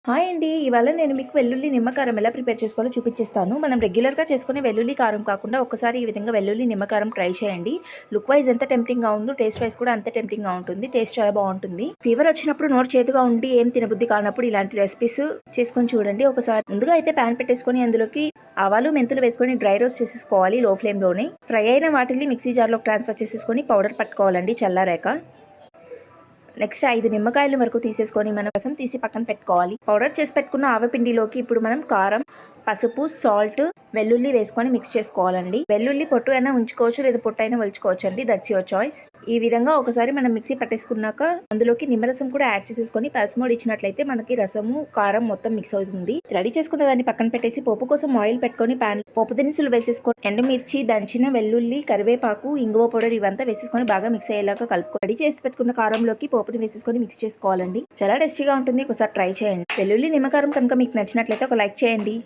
Hi అండి. ఇవాళ నేను మీకు వెల్లుల్లి నిమ్మకారం ఎలా ప్రిపేర్ చేసుకోవాలో చూపించేస్తాను. మనం రెగ్యులర్‌గా చేసుకునే వెల్లుల్లి కారం కాకుండా ఒక్కసారి ఈ విధంగా వెల్లుల్లి నిమ్మకారం ట్రై చేయండి. లుక్ వైజ్ ఎంత టెంప్టింగ్‌గా ఉందో టేస్ట్ వైజ్ కూడా అంతే టెంప్టింగ్‌గా ఉంటుంది. టేస్ట్ చాలా బాగుంటుంది. ఫీవర్ వచ్చినప్పుడు నోరు చేదుగా ఉండి ఏం తినబుద్ధి కానప్పుడు ఇలాంటి రెసిపీస్ చేసుకొని చూడండి. ఒకసారి ముందుగా అయితే ప్యాన్ పెట్టేసుకొని అందులోకి ఆవాలు, మెంతులు వేసుకొని డ్రై రోస్ట్ చేసేసుకోవాలి లో ఫ్లేమ్‌లోనే. ఫ్రై అయిన వాటిని మిక్సీ జార్‌లోకి ట్రాన్స్ఫర్ చేసేసుకొని పౌడర్ పట్టుకోవాలండి చల్లారాక. నెక్స్ట్ 5 నిమ్మకాయల వరకు తీసేసుకొని మనం రసం తీసి పక్కన పెట్టుకోవాలి. పౌడర్ చేసి పెట్టుకున్న ఆవపిండిలోకి ఇప్పుడు మనం కారం, పసుపు, సాల్ట్, వెల్లుల్లి వేసుకొని మిక్స్ చేసుకోవాలండి. వెల్లుల్లి పొట్టు అయినా ఉంచుకోవచ్చు, లేదా పొట్టు అయినా ఒలుచుకోవచ్చు అండి. That's your choice. ఈ విధంగా ఒకసారి మనం మిక్సీ పట్టేసుకున్నాక అందులోకి నిమ్మరసం కూడా యాడ్ చేసేసుకొని పల్స్మోడ్ ఇచ్చినట్లయితే మనకి రసము, కారం మొత్తం మిక్స్ అవుతుంది. రెడీ చేసుకున్న దాన్ని పక్కన పెట్టేసి పోపు కోసం ఆయిల్ పెట్టుకొని ప్యాన్ పోపు దినుసులు వేసేసుకొని ఎండుమిర్చి, దంచిన వెల్లుల్లి, కరివేపాకు, ఇంగువ పౌడర్ ఇవంతా వేసేసుకొని బాగా మిక్స్ అయ్యేలాగా కలుపుకో. రెడీ చేసి పెట్టుకున్న కారంలోకి పోపుని వేసేసుకొని మిక్స్ చేసుకోవాలండి. చాలా టేస్టీగా ఉంటుంది. ఒకసారి ట్రై చేయండి. వెల్లుల్లి నిమ్మకారం కనుక మీకు నచ్చినట్లయితే ఒక లైక్ చేయండి.